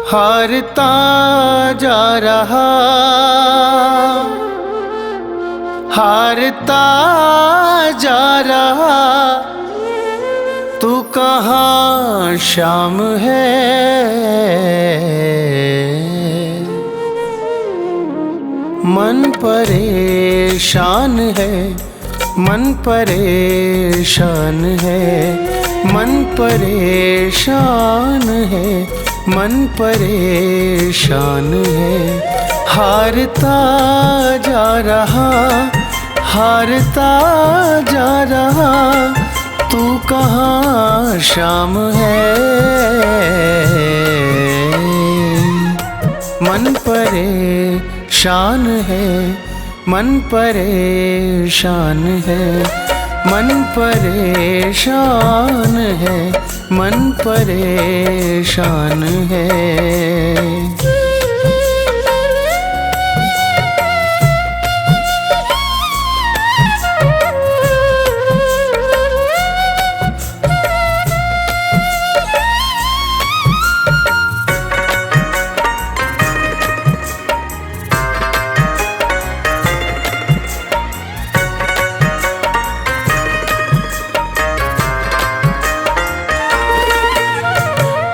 हारता जा रहा, हारता जा रहा, तू कहाँ शाम है। मन परेशान है, मन परेशान है, मन परेशान है, मन परेशान है। हारता जा रहा, हारता जा रहा, तू कहाँ शाम है। मन परेशान है, मन परेशान है, मन परेशान है, मन परेशान है।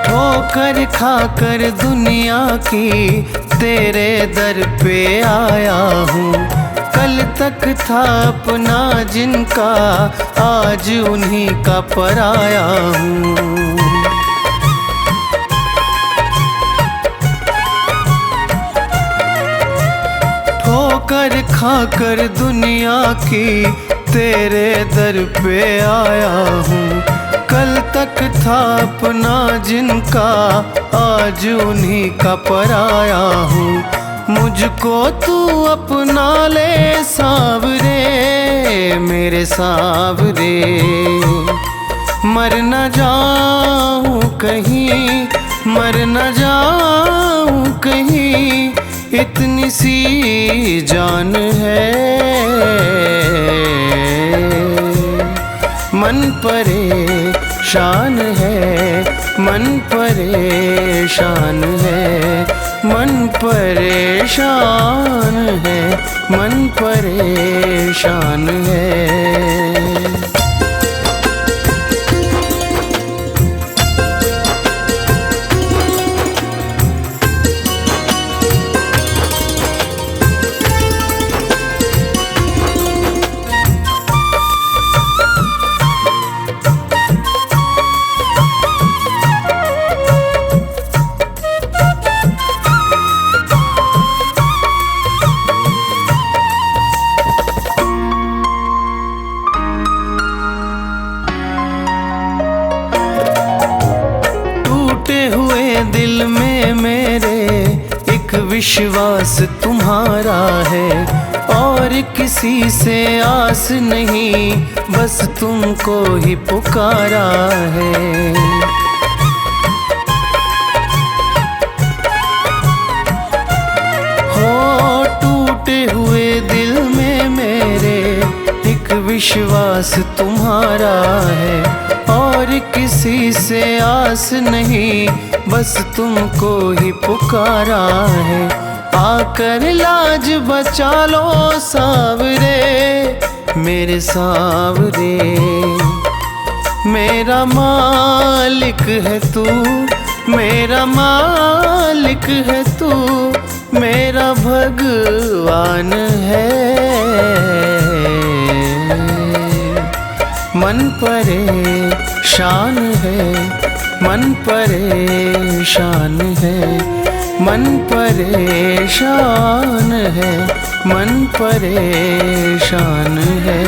ठोकर खाकर दुनिया की तेरे दर पे आया हूँ। कल तक था अपना जिनका, आज उन्हीं का पराया हूँ। ठोकर खाकर दुनिया की तेरे दर पे आया हूँ। कल तक था अपना जिनका, आज उन्हीं का पराया हूँ। मुझको तू अपना ले सावरे, मेरे सावरे। मर न जाऊँ कहीं, मर न जाऊँ कहीं, इतनी सी जान है। मन परेशान है, मन परेशान है, मन परेशान है, मन परेशान है। दिल में मेरे एक विश्वास तुम्हारा है, और किसी से आस नहीं, बस तुमको ही पुकारा है। हो टूटे हुए दिल में मेरे एक विश्वास तुम्हारा है, और किसी से आस नहीं, बस तुमको ही पुकारा है। आकर लाज बचा लो सावरे, मेरे सावरे। मेरा मालिक है तू, मेरा मालिक है तू, मेरा भगवान है। मन परेशान है, मन परेशान है, मन परेशान है, मन परेशान है।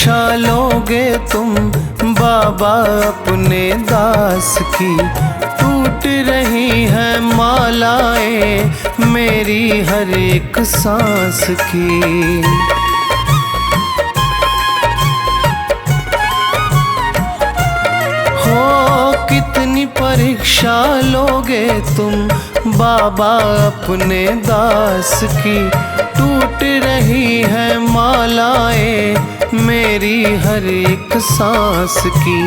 परीक्षा लोगे तुम बाबा अपने दास की। टूट रही है मालाएं मेरी हर एक सांस की। कितनी परीक्षा लोगे तुम बाबा अपने दास की। टूट रही है मालाएं मेरी हर एक सांस की।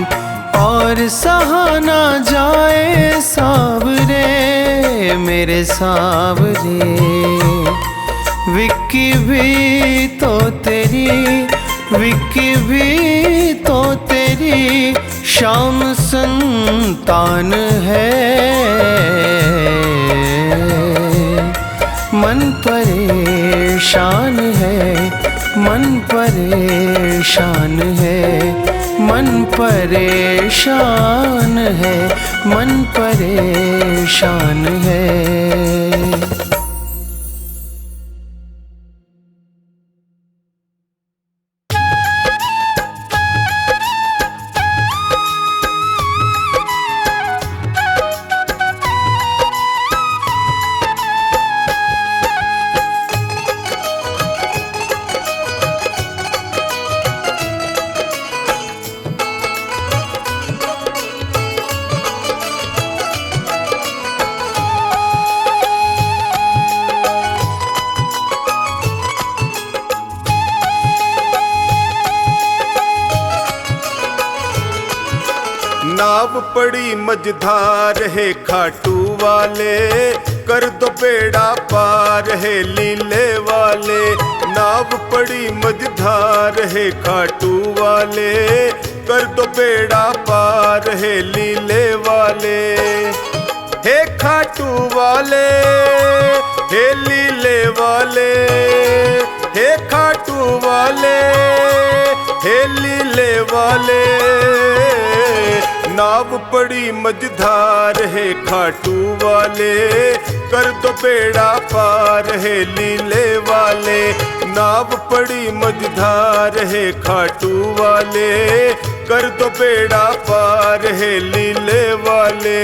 और सहा ना जाए सावरे मेरे सावरे, विक्की भी तो तेरी, विक्की भी तो तेरी शाम संतान है। मन परेशान है, मन परेशान है, मन परेशान है, मन परेशान है। नाव पड़ी मझधार है खाटू वाले, कर दो बेड़ा पार है लीले वाले। नाव पड़ी मझधार है खाटू वाले, कर दो बेड़ा पार है लीले वाले। हे खाटू वाले, हे लीले वाले, हे खाटू वाले, हे लीले वाले। नाव पड़ी मझधार है खाटू वाले, कर दो बेड़ा पार है लीले वाले। नाव पड़ी मझधार है खाटू वाले, कर दो बेड़ा पार है लीले वाले।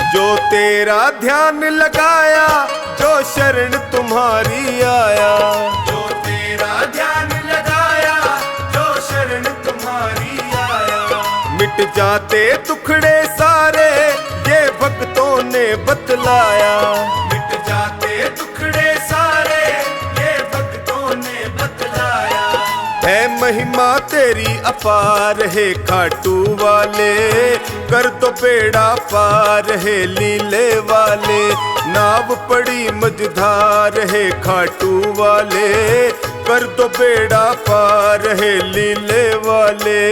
जो तेरा ध्यान लगाया, जो शरण तुम्हारी आया। जो तेरा ध्यान लगाया, जो शरण तुम्हारी आया। मिट जाते दुखड़े सारे, ये भक्तों ने बतलाया। मिट जाते दुखड़े सारे, ये भक्तों ने बतलाया। है महिमा तेरी अपार है खाटू वाले, कर दो बेड़ा पार है लीले वाले। नाव पड़ी मझधार है खाटू वाले, कर दो बेड़ा पार है लीले वाले।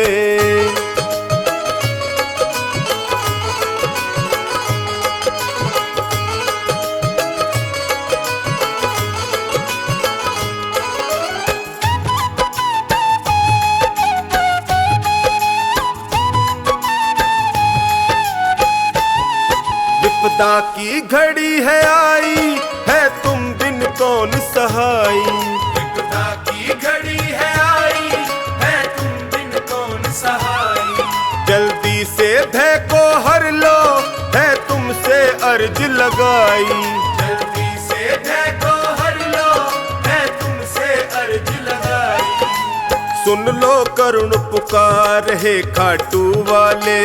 विपदा की घड़ी है आई, है तुम बिन कौन सहाई। विपदा की घड़ी है आई, है तुम बिन कौन सहाई। जल्दी से भय को हर लो, है तुमसे अर्ज लगाई। जल्दी से भय को हर लो, है तुमसे अर्ज लगाई। सुन लो करुण पुकार है खाटू वाले,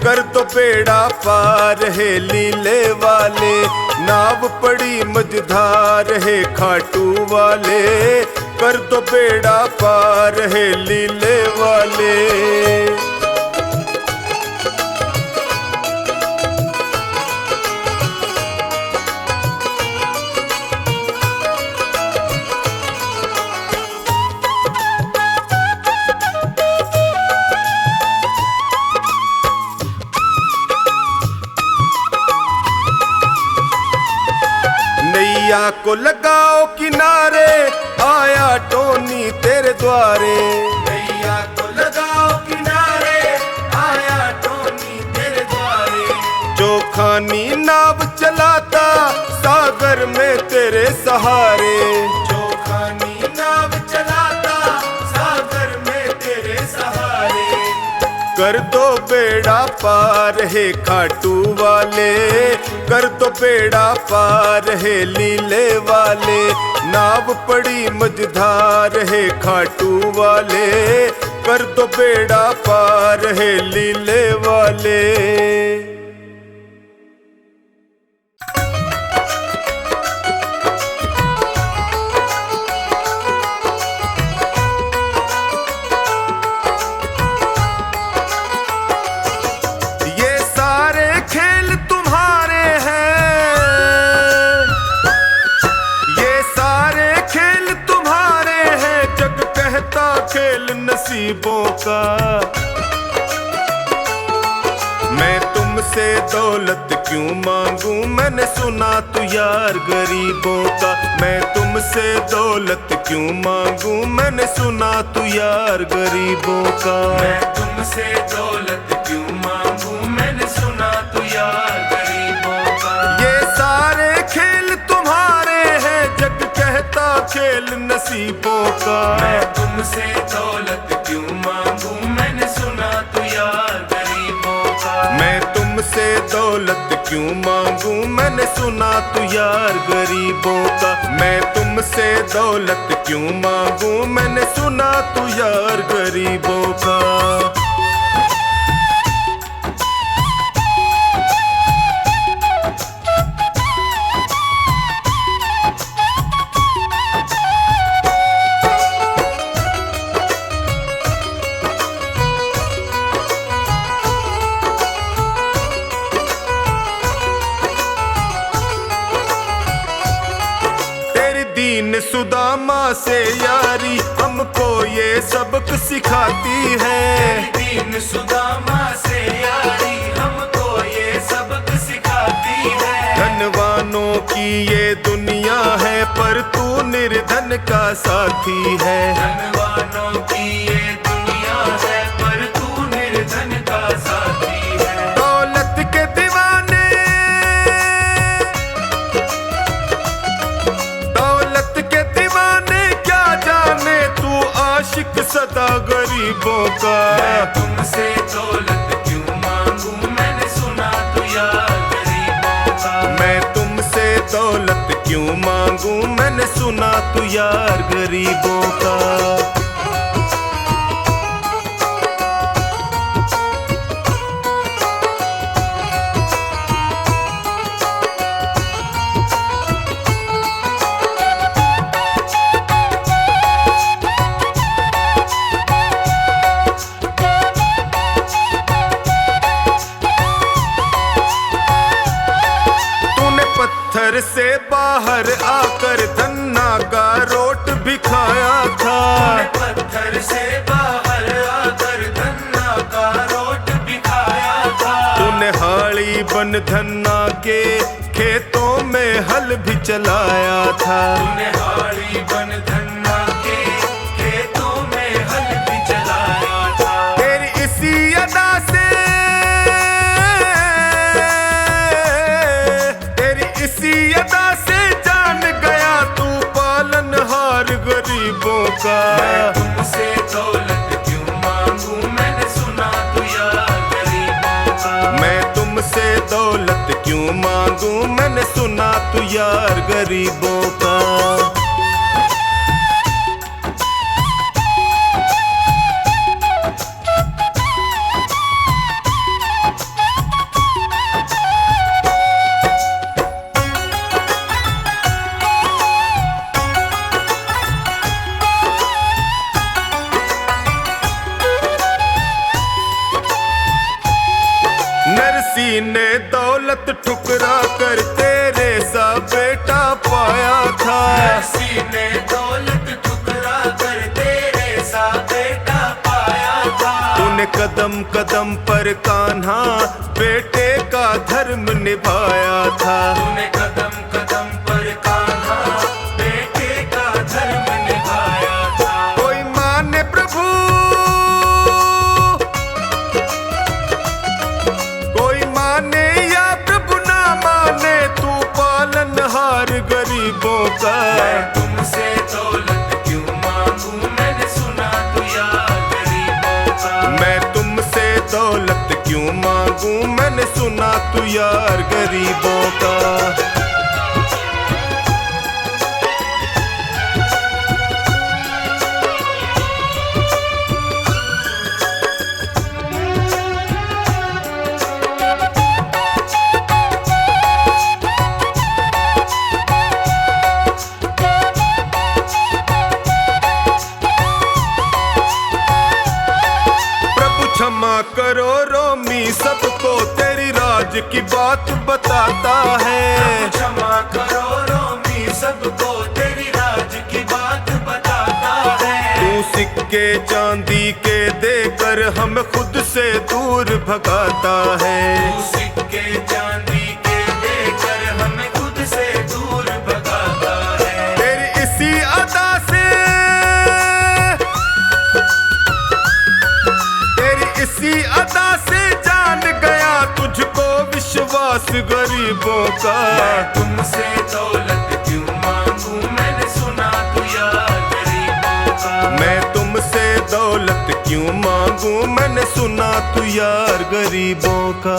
कर दो बेड़ा पार है लीले वाले। नाव पड़ी मझधार है खाटू वाले, कर दो बेड़ा पार है लीले वाले। नैया को लगाओ किनारे, आया टोनी तेरे द्वारे। नैया को लगाओ किनारे, आया टोनी तेरे द्वारे। जो खानी नाव चलाता सागर में तेरे सहारे। जो खानी नाव चलाता सागर में तेरे सहारे। कर दो बेड़ा पार है खाटू वाले, कर दो बेड़ा पार है लीले वाले। नाव पड़ी मझधार है खाटू वाले, कर दो बेड़ा पार है लीले वाले। खेल नसीबों का मैं तुमसे दौलत क्यों मांगू, मैंने सुना तू यार गरीबों का। मैं तुमसे दौलत क्यों मांगू, मैंने सुना तू यार गरीबों का। मैं तुमसे दौलत क्यों मांगू, मैंने सुना तू यार गरीबों का। ये सारे खेल तुम्हारे हैं, जग कहता खेल नसीबों का। मैं तुमसे दौलत क्यों मांगू, मैंने सुना तू यार गरीबों का। मैं तुमसे दौलत क्यों मांगू, मैंने सुना तू यार गरीबों का। मैं तुमसे दौलत क्यों मांगू, मैंने सुना तू यार गरीबों का। दीन सुदामा से यारी हमको ये सबक सिखाती है। दीन सुदामा से यारी हमको ये सबक सिखाती है। धनवानों की ये दुनिया है पर तू निर्धन का साथी है। धनवानों की ये दुनिया है पर तू निर्धन का साथी है। दौलत के दीवाने, आशिक सदा गरीबों का। मैं तुमसे दौलत क्यों मांगू, मैंने सुना तू यार गरीबों का। मैं तुमसे दौलत क्यों मांगू, मैंने सुना तू यार गरीबों का। पत्थर से बाहर आकर धन्ना का रोट भी खाया था। पत्थर से बाहर आकर धन्ना का रोट भी खाया था। तूने हाड़ी बन धन्ना के खेतों में हल भी चलाया था। तूने हाड़ी बन धन्ना के खेतों में हल भी चलाया था। तेरी इसी अदा से, इसी अदा से जान गया तू पालनहार गरीबों का। मैं तुमसे दौलत क्यों मांगू, मैंने सुना तू यार गरीबों का। मैं तुमसे दौलत क्यों मांगू, मैंने सुना तू यार गरीबों का। नरसी ने दौलत ठुकरा कर तेरे सा बेटा पाया था। नरसी ने दौलत ठुकरा कर तेरे सा बेटा पाया था। तूने कदम कदम पर कान्हा बेटे का धर्म निभाया था। तूने कदम कदम पर कान्हा गरीबों का। मैं तुमसे दौलत क्यों मांगू, मैंने सुना तू यार गरीबों का। मैं तुमसे दौलत क्यों मांगू, मैंने सुना तू यार गरीबों का। क्षमा करो रोमी सबको, तेरी राज की बात बताता है। क्षमा करो रोमी सबको, तेरी राज की बात बताता है। तू सिक्के चांदी के देकर हमें खुद से दूर भगाता है। तू सिक्के चांदी के देकर हमें खुद से दूर भगाता है। तेरी इसी अदा से, इसी अदा से जान गया तुझको विश्वास गरीबों का। मैं तुमसे दौलत क्यों मांगू, मैंने सुना तू यार गरीबों का। मैं तुमसे दौलत क्यों मांगू, मैंने सुना तू यार गरीबों का।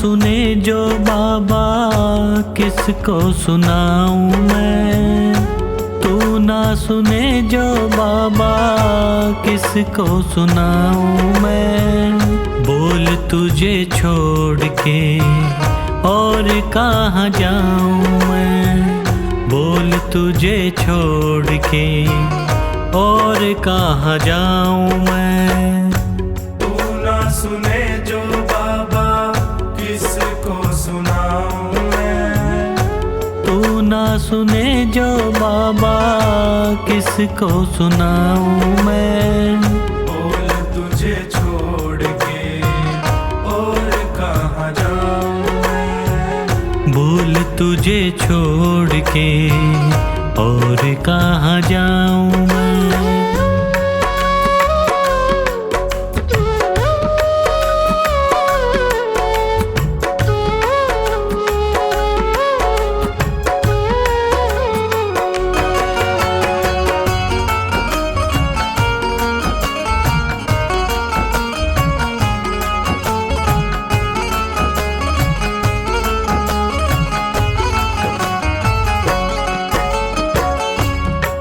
सुने जो बाबा किसको सुनाऊं मैं। तू ना सुने जो बाबा किसको सुनाऊं मैं। बोल तुझे छोड़ के और कहाँ जाऊं मैं। बोल तुझे छोड़ के और कहाँ जाऊं मैं। तू ना सुने जो बाबा किसको सुनाऊं मैं। तू ना सुने जो बाबा किसको सुनाऊं मैं। बोल तुझे छोड़ के और कहाँ जाऊं मैं। बोल तुझे छोड़ के और कहाँ जाऊं मैं।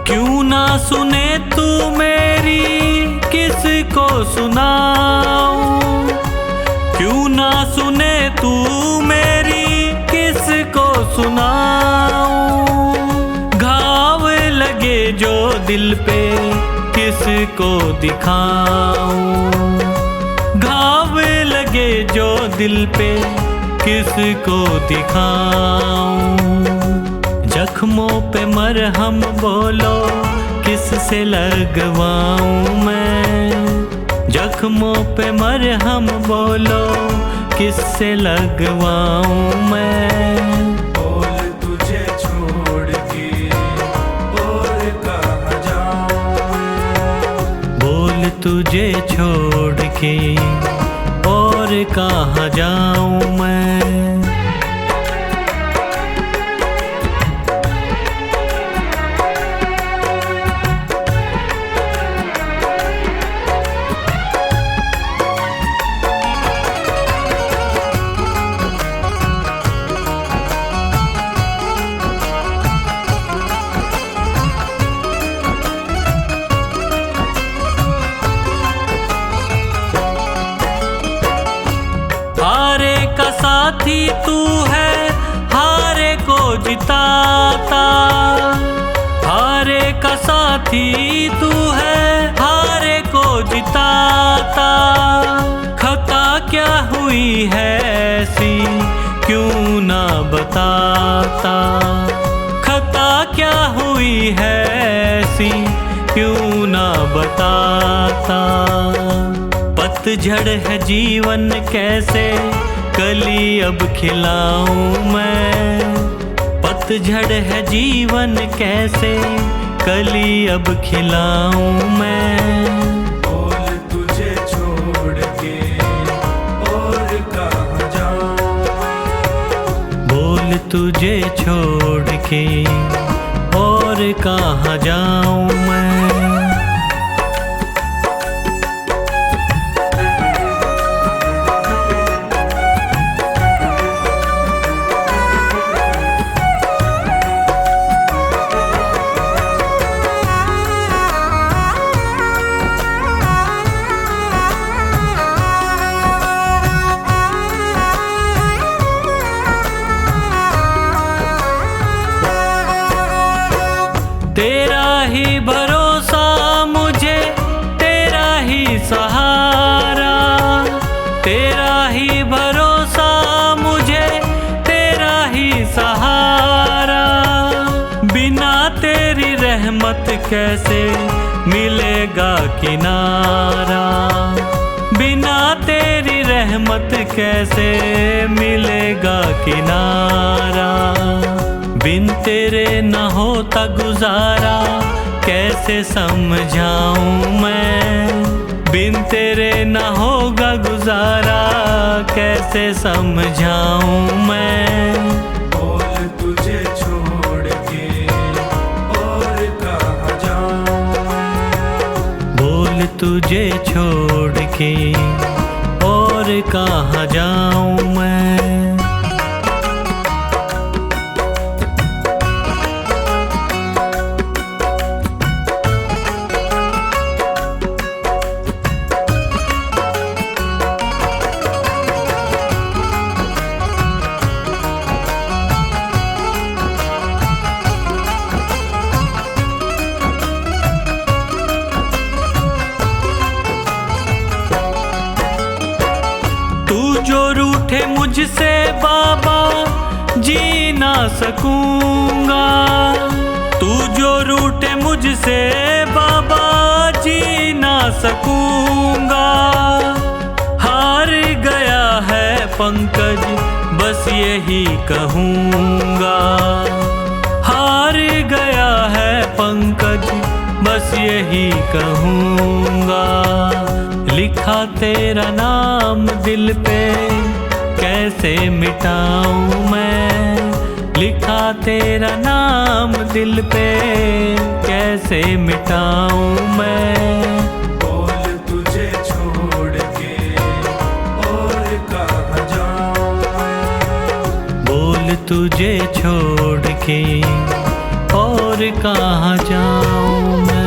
क्यों ना सुने तू मेरी किसको सुनाऊं। क्यों ना सुने तू मेरी किसको सुनाऊं। घाव लगे जो दिल पे किसको दिखाऊं। घाव लगे जो दिल पे किसको दिखाऊं। जख्मों पे मरहम बोलो किससे लगवाऊं मैं। जख्मों पे मरहम बोलो किससे लगवाऊं मैं। बोल तुझे छोड़ के और कहाँ जाऊं मैं। बोल तुझे छोड़ के और कहाँ जाऊं मैं। हारे का साथी तू है हारे को जिताता। हारे का साथी तू है हारे को जिताता। खता क्या हुई है ऐसी क्यों ना बताता। खता क्या हुई है ऐसी क्यों ना बताता। पतझड़ है जीवन कैसे कली अब खिलाऊं मैं। पतझड़ है जीवन कैसे कली अब खिलाऊं मैं। बोल तुझे छोड़ के और कहाँ जाऊं मैं। बोल तुझे छोड़ के और कहाँ जाऊं मैं। तेरा ही भरोसा मुझे तेरा ही सहारा। तेरा ही भरोसा मुझे तेरा ही सहारा। बिना तेरी रहमत कैसे मिलेगा किनारा। बिना तेरी रहमत कैसे मिलेगा किनारा। बिन तेरे न होता गुजारा कैसे समझाऊं मैं। बिन तेरे न होगा गुजारा कैसे समझाऊं मैं। बोल तुझे छोड़ के और कहाँ जाऊं मैं। बोल तुझे छोड़ के और कहाँ जाऊं मैं। तुझसे बाबा जी ना सकूंगा। तू जो रूठे मुझसे बाबा जी ना सकूंगा। हार गया है पंकज बस यही कहूँगा। हार गया है पंकज बस यही कहूँगा। लिखा तेरा नाम दिल पे कैसे मिटाऊँ मैं। लिखा तेरा नाम दिल पे कैसे मिटाऊँ मैं। बोल तुझे छोड़ के और कहाँ जाऊँ मैं। बोल तुझे छोड़ के और कहाँ जाऊँ मैं।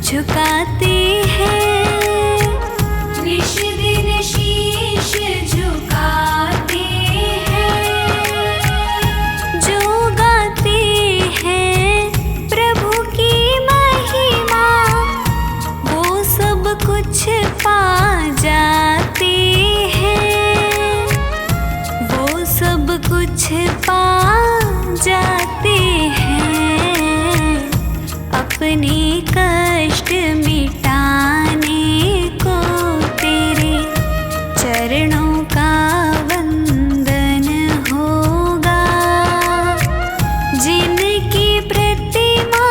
झुकाते हैं, निश दिन शीश झुकाते हैं, जो गाते हैं प्रभु की महिमा। पा जाते हैं अपने कष्ट मिटाने को। तेरे चरणों का वंदन होगा। जिनकी प्रतिमा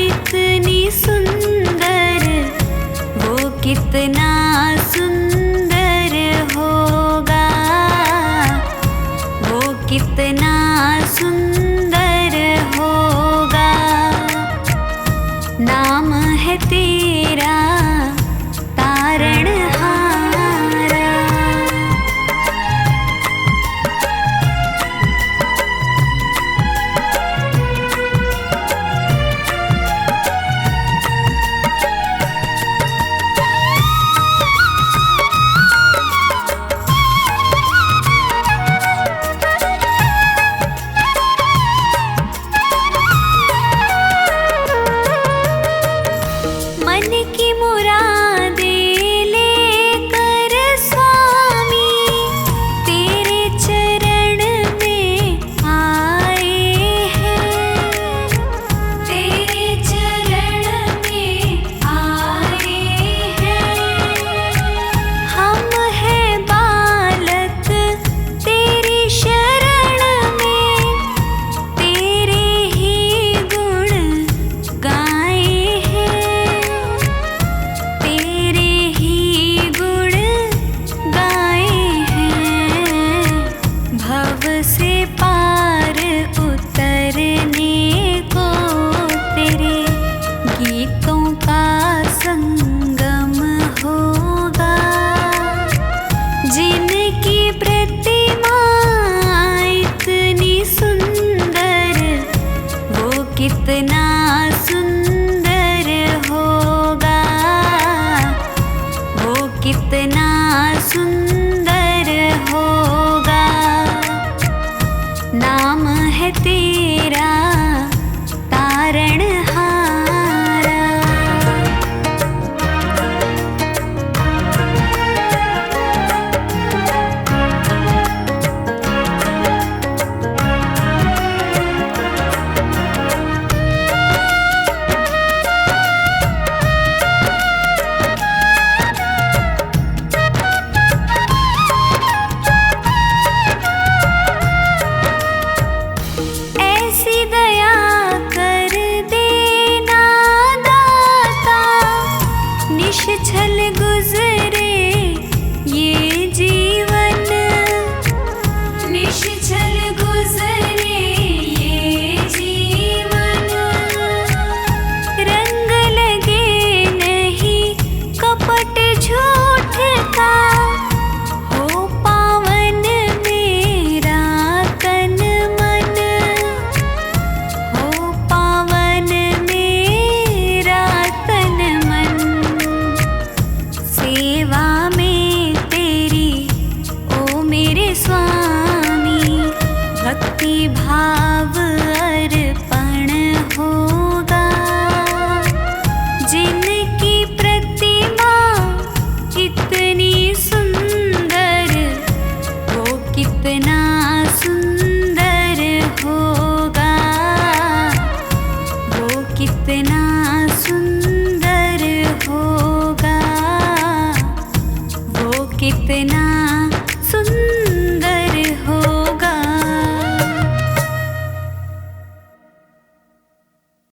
इतनी सुंदर, वो कितना सुंदर होगा, वो कितना सुंदर होगा। नाम है तेरा तारणहारा। मन की मुरादें लेकर स्वामी तेरे चरण में आए हैं। तेरे चरण में आए हैं। हम हैं बालक तेरी शरण में, तेरे ही गुण गाए हैं। तेरे ही गुण गाए हैं। भव से पार उतरने को तेरे गीतों का संगम होगा। जिनकी प्रतिमा इतनी सुंदर, वो कितना सुंदर होगा, वो कितना सुंदर होगा। नाम है तेरा तारणहारा। ऐसी दया कर देना दाता, निश्छल गुजरे ये जीवन। निश्छल गुजरे ये जीवन। रंग लगे नहीं कपट झूठ का, हो पावन मेरा तन मन। हो पावन मेरा तन मन। सेवा में तेरी ओ मेरे स्वामी, भक्ति भाव अर्पण होगा। जिनकी प्रतिमा इतनी सुंदर, वो कितना सुंदर होगा, वो कितना सुंदर होगा, वो कितना